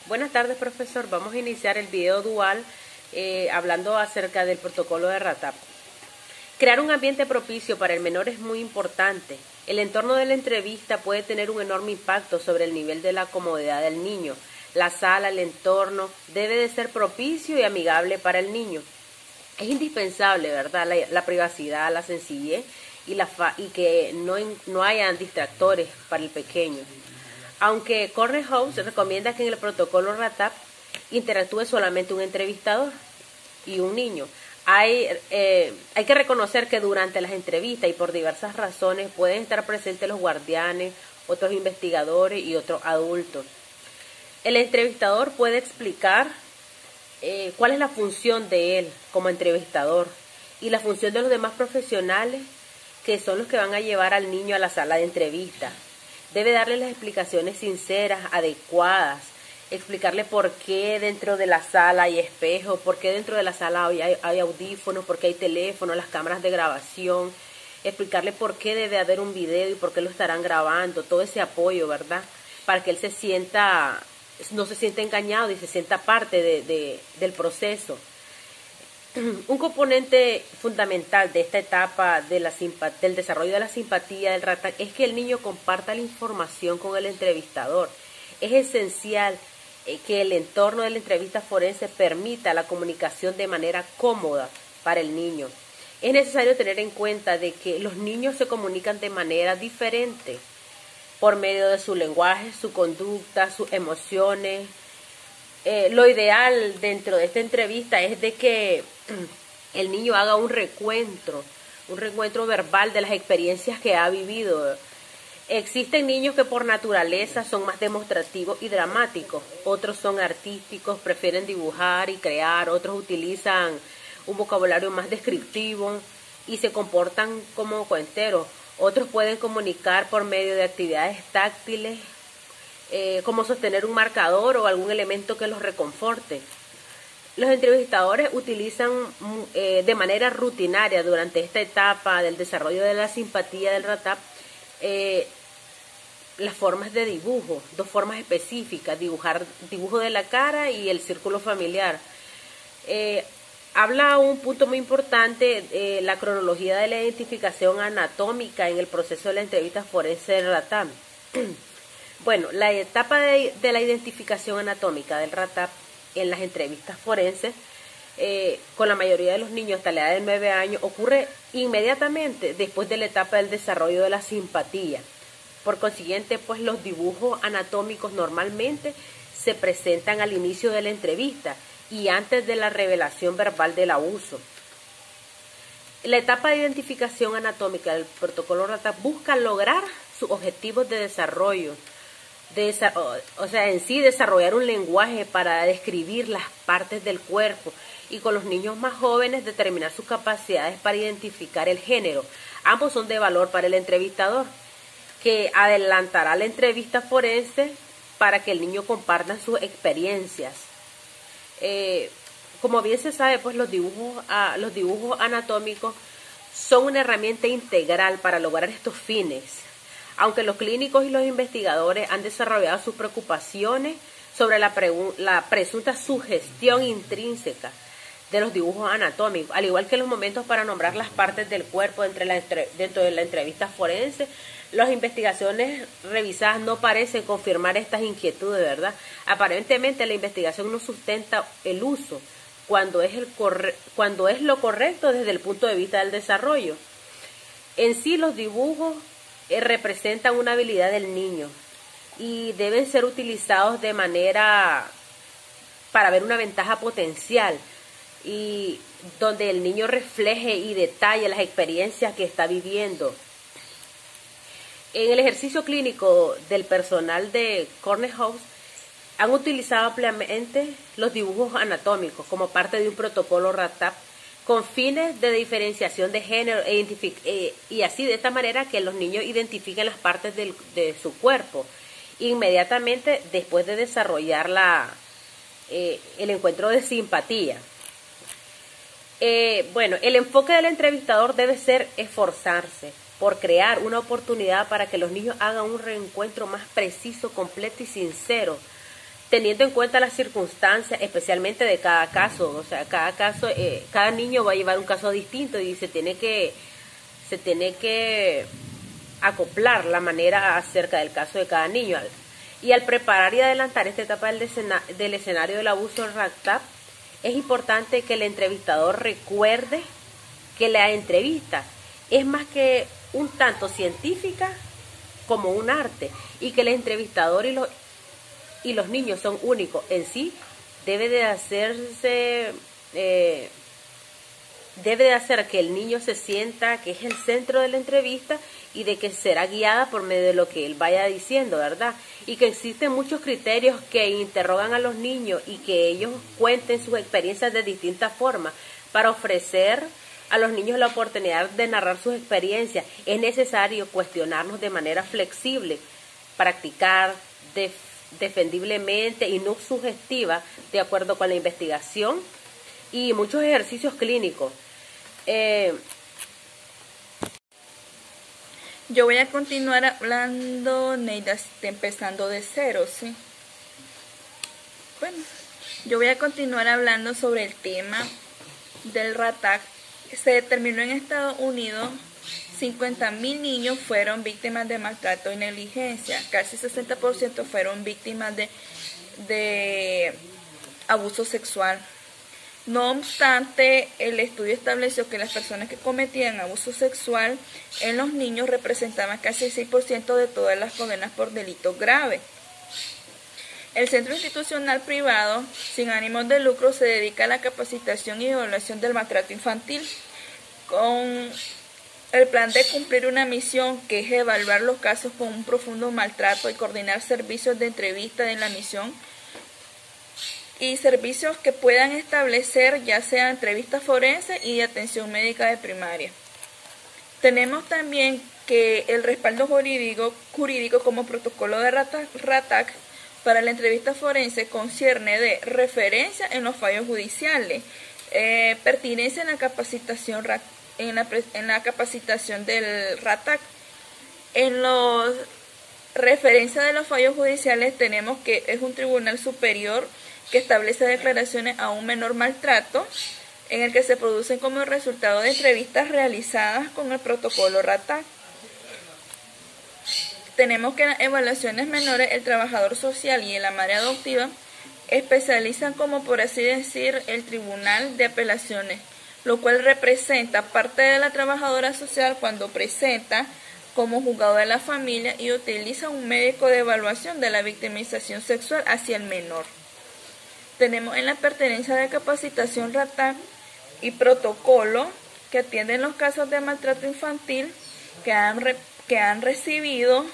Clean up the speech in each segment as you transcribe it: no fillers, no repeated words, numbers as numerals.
Buenas tardes, profesor. Vamos a iniciar el video dual hablando acerca del protocolo de RATAP. Crear un ambiente propicio para el menor es muy importante. El entorno de la entrevista puede tener un enorme impacto sobre el nivel de la comodidad del niño. La sala, el entorno, debe de ser propicio y amigable para el niño. Es indispensable, ¿verdad?, la privacidad, la sencillez y que no hayan distractores para el pequeño. Aunque Cornerhouse recomienda que en el protocolo RATAP interactúe solamente un entrevistador y un niño. Hay que reconocer que durante las entrevistas y por diversas razones pueden estar presentes los guardianes, otros investigadores y otros adultos. El entrevistador puede explicar cuál es la función de él como entrevistador y la función de los demás profesionales que son los que van a llevar al niño a la sala de entrevista. Debe darle las explicaciones sinceras, adecuadas, explicarle por qué dentro de la sala hay espejos, por qué dentro de la sala hay audífonos, por qué hay teléfonos, las cámaras de grabación, explicarle por qué debe haber un video y por qué lo estarán grabando, todo ese apoyo, ¿verdad? Para que él no se sienta engañado y se sienta parte del proceso. Un componente fundamental de esta etapa del desarrollo de la simpatía del RATAP es que el niño comparta la información con el entrevistador. Es esencial que el entorno de la entrevista forense permita la comunicación de manera cómoda para el niño. Es necesario tener en cuenta de que los niños se comunican de manera diferente por medio de su lenguaje, su conducta, sus emociones. Lo ideal dentro de esta entrevista es de que el niño haga un recuento verbal de las experiencias que ha vivido. Existen niños que por naturaleza son más demostrativos y dramáticos, otros son artísticos, prefieren dibujar y crear, otros utilizan un vocabulario más descriptivo y se comportan como cuenteros, otros pueden comunicar por medio de actividades táctiles, como sostener un marcador o algún elemento que los reconforte. Los entrevistadores utilizan de manera rutinaria durante esta etapa del desarrollo de la simpatía del RATAP las formas de dibujo, dos formas específicas, dibujo de la cara y el círculo familiar. Habla un punto muy importante, la cronología de la identificación anatómica en el proceso de la entrevista forense del RATAP. Bueno, la etapa de la identificación anatómica del RATAP en las entrevistas forenses, con la mayoría de los niños hasta la edad de 9 años, ocurre inmediatamente después de la etapa del desarrollo de la simpatía. Por consiguiente, pues los dibujos anatómicos normalmente se presentan al inicio de la entrevista y antes de la revelación verbal del abuso. La etapa de identificación anatómica del protocolo RATAP busca lograr sus objetivos de desarrollo, desarrollar un lenguaje para describir las partes del cuerpo y con los niños más jóvenes determinar sus capacidades para identificar el género. Ambos son de valor para el entrevistador, que adelantará la entrevista forense para que el niño comparta sus experiencias. Como bien se sabe, pues los dibujos anatómicos son una herramienta integral para lograr estos fines. Aunque los clínicos y los investigadores han desarrollado sus preocupaciones sobre la presunta sugestión intrínseca de los dibujos anatómicos, al igual que los momentos para nombrar las partes del cuerpo dentro de la entrevista forense, las investigaciones revisadas no parecen confirmar estas inquietudes, ¿verdad? Aparentemente la investigación no sustenta el uso cuando es lo correcto desde el punto de vista del desarrollo. En sí, los dibujos representan una habilidad del niño y deben ser utilizados para ver una ventaja potencial y donde el niño refleje y detalle las experiencias que está viviendo. En el ejercicio clínico del personal de Cornerhouse han utilizado ampliamente los dibujos anatómicos como parte de un protocolo RATAP con fines de diferenciación de género y así de esta manera que los niños identifiquen las partes de su cuerpo inmediatamente después de desarrollar el encuentro de simpatía. El enfoque del entrevistador debe ser esforzarse por crear una oportunidad para que los niños hagan un reencuentro más preciso, completo y sincero teniendo en cuenta las circunstancias, especialmente de cada caso. O sea, cada niño va a llevar un caso distinto y se tiene que acoplar la manera acerca del caso de cada niño. Y al preparar y adelantar esta etapa del escenario del abuso en RATAP, es importante que el entrevistador recuerde que la entrevista es más que un tanto científica como un arte, y que el entrevistador y los niños son únicos en sí. Debe de hacer que el niño se sienta que es el centro de la entrevista y de que será guiada por medio de lo que él vaya diciendo, ¿verdad? Y que existen muchos criterios que interrogan a los niños y que ellos cuenten sus experiencias de distintas formas para ofrecer a los niños la oportunidad de narrar sus experiencias. Es necesario cuestionarnos de manera flexible, practicar defendiblemente y no sugestiva, de acuerdo con la investigación, y muchos ejercicios clínicos. Yo voy a continuar hablando, Neida, empezando de cero, ¿sí? Bueno, yo voy a continuar hablando sobre el tema del RATAC. Se determinó en Estados Unidos 50.000 niños fueron víctimas de maltrato y negligencia. Casi 60% fueron víctimas de abuso sexual. No obstante, el estudio estableció que las personas que cometían abuso sexual en los niños representaban casi el 6% de todas las condenas por delitos graves. El Centro Institucional Privado sin ánimos de lucro se dedica a la capacitación y evaluación del maltrato infantil, con el plan de cumplir una misión que es evaluar los casos con un profundo maltrato y coordinar servicios de entrevista en la misión y servicios que puedan establecer ya sea entrevistas forenses y de atención médica de primaria. Tenemos también que el respaldo jurídico como protocolo de RATAC para la entrevista forense concierne de referencia en los fallos judiciales, pertinencia en la capacitación del RATAC. En los referencia de los fallos judiciales tenemos que es un tribunal superior que establece declaraciones a un menor maltrato, en el que se producen como resultado de entrevistas realizadas con el protocolo RATAC. Tenemos que en las evaluaciones menores el trabajador social y la madre adoptiva especializan como por así decir el tribunal de apelaciones, lo cual representa parte de la trabajadora social cuando presenta como juzgado de la familia y utiliza un médico de evaluación de la victimización sexual hacia el menor. Tenemos en la pertenencia de capacitación RATAC y protocolo que atienden los casos de maltrato infantil que han recibido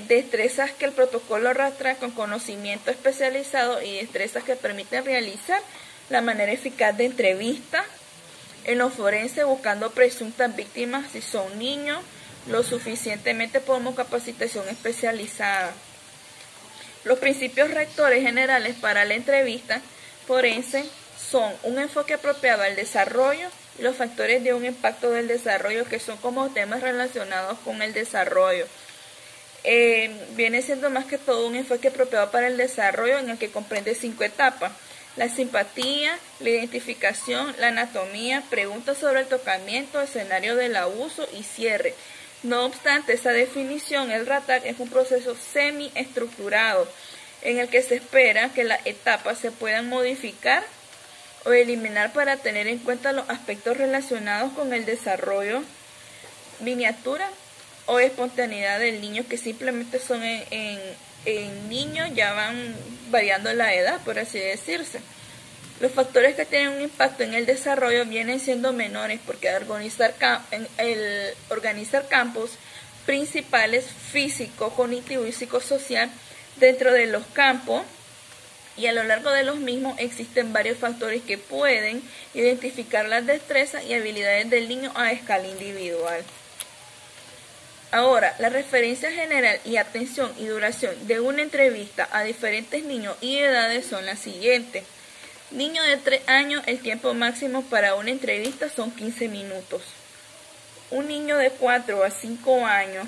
destrezas que el protocolo RATAC con conocimiento especializado y destrezas que permiten realizar la manera eficaz de entrevista en los forenses buscando presuntas víctimas si son niños, lo suficientemente como capacitación especializada. Los principios rectores generales para la entrevista forense son un enfoque apropiado al desarrollo y los factores de un impacto del desarrollo, que son como temas relacionados con el desarrollo. Viene siendo más que todo un enfoque apropiado para el desarrollo, en el que comprende 5 etapas: la simpatía, la identificación, la anatomía, preguntas sobre el tocamiento, escenario del abuso y cierre. No obstante esa definición, el RATAC es un proceso semi-estructurado en el que se espera que las etapas se puedan modificar o eliminar para tener en cuenta los aspectos relacionados con el desarrollo, miniatura o espontaneidad del niño, que simplemente son en niños, ya van variando la edad, por así decirse. Los factores que tienen un impacto en el desarrollo vienen siendo menores, porque al organizar campos principales físico, cognitivo y psicosocial dentro de los campos, y a lo largo de los mismos existen varios factores que pueden identificar las destrezas y habilidades del niño a escala individual. Ahora, la referencia general y atención y duración de una entrevista a diferentes niños y edades son las siguientes. Niño de 3 años, el tiempo máximo para una entrevista son 15 minutos. Un niño de 4 a 5 años,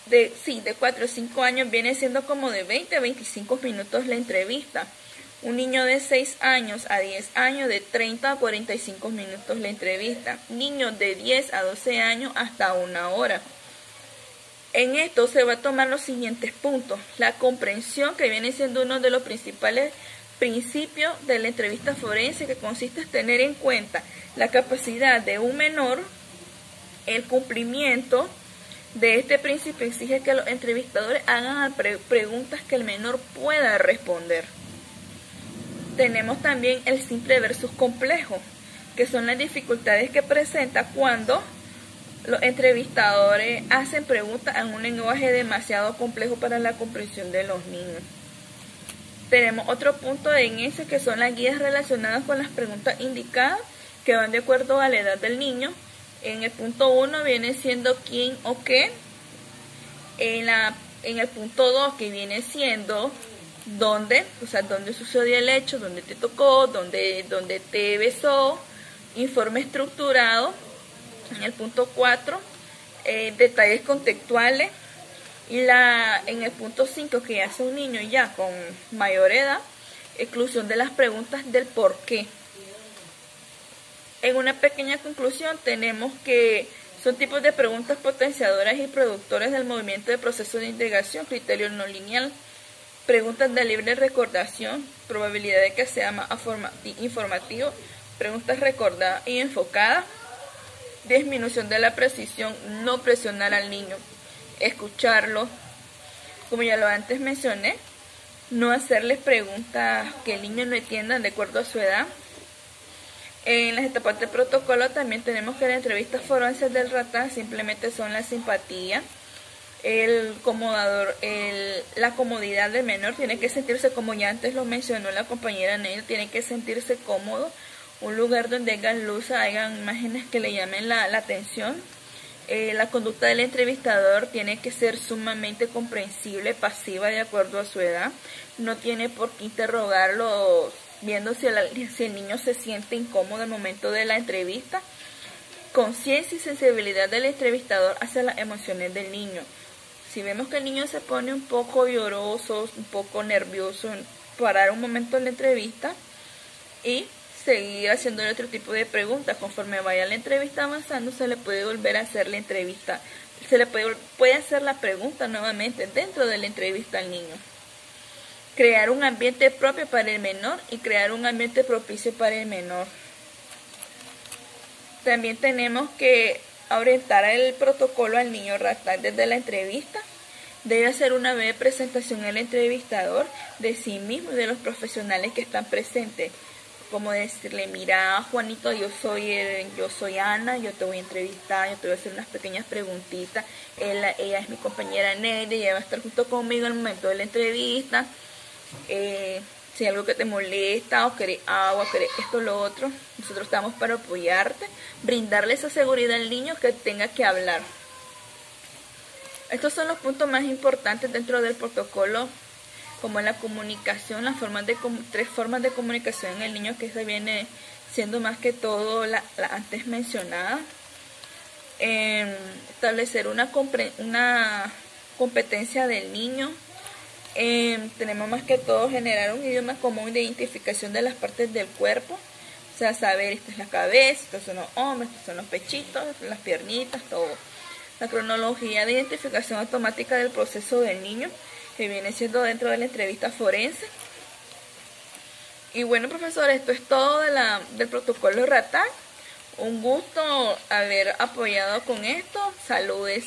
de 4 o 5 años viene siendo como de 20 a 25 minutos la entrevista. Un niño de 6 años a 10 años de 30 a 45 minutos la entrevista. Niños de 10 a 12 años hasta 1 hora. En esto se va a tomar los siguientes puntos. La comprensión, que viene siendo uno de los principales principios de la entrevista forense, que consiste en tener en cuenta la capacidad de un menor. El cumplimiento de este principio exige que los entrevistadores hagan preguntas que el menor pueda responder. Tenemos también el simple versus complejo, que son las dificultades que presenta cuando los entrevistadores hacen preguntas en un lenguaje demasiado complejo para la comprensión de los niños. Tenemos otro punto en ese, que son las guías relacionadas con las preguntas indicadas, que van de acuerdo a la edad del niño. En el punto 1 viene siendo quién o qué. En el punto 2, que viene siendo dónde, o sea, dónde sucedió el hecho, dónde te tocó, dónde te besó, informe estructurado. En el punto 4, detalles contextuales. Y en el punto 5, que ya es un niño ya con mayor edad, exclusión de las preguntas del por qué. En una pequeña conclusión tenemos que son tipos de preguntas potenciadoras y productores del movimiento de proceso de integración, criterio no lineal, preguntas de libre recordación, probabilidad de que sea más informativo, preguntas recordadas y enfocadas, disminución de la precisión, no presionar al niño, escucharlo, como ya lo antes mencioné, no hacerles preguntas que el niño no entienda de acuerdo a su edad. En las etapas de protocolo también tenemos que las entrevistas forenses del RATAC simplemente son la simpatía, la comodidad del menor, tiene que sentirse, como ya antes lo mencionó la compañera Neil, tiene que sentirse cómodo, un lugar donde hayan luz, hayan imágenes que le llamen la atención. La conducta del entrevistador tiene que ser sumamente comprensible, pasiva de acuerdo a su edad, no tiene por qué interrogarlo viendo si el niño se siente incómodo al momento de la entrevista. Conciencia y sensibilidad del entrevistador hacia las emociones del niño. Si vemos que el niño se pone un poco lloroso, un poco nervioso, parar un momento en la entrevista y seguir haciéndole otro tipo de preguntas. Conforme vaya la entrevista avanzando, se le puede volver a hacer la entrevista. Se le puede hacer la pregunta nuevamente dentro de la entrevista al niño. Crear un ambiente propio para el menor y crear un ambiente propicio para el menor. También tenemos que orientar el protocolo al niño RATAC desde la entrevista. Debe hacer una breve presentación al entrevistador de sí mismo y de los profesionales que están presentes. Como decirle, mira, Juanito, yo soy Ana, yo te voy a entrevistar, yo te voy a hacer unas pequeñas preguntitas. Ella es mi compañera Neide, ella va a estar junto conmigo en el momento de la entrevista. Si hay algo que te molesta o querés agua, querés esto o lo otro, nosotros estamos para apoyarte, brindarle esa seguridad al niño que tenga que hablar. Estos son los puntos más importantes dentro del protocolo, como la comunicación, tres formas de comunicación en el niño, que se viene siendo más que todo la antes mencionada. Establecer una competencia del niño. Tenemos más que todo generar un idioma común de identificación de las partes del cuerpo, o sea, saber, esta es la cabeza, estos son los hombros, estos son los pechitos, las piernitas, todo. La cronología de identificación automática del proceso del niño, que viene siendo dentro de la entrevista forense. Y bueno, profesor, esto es todo del protocolo RATAC. Un gusto haber apoyado con esto. Saludes.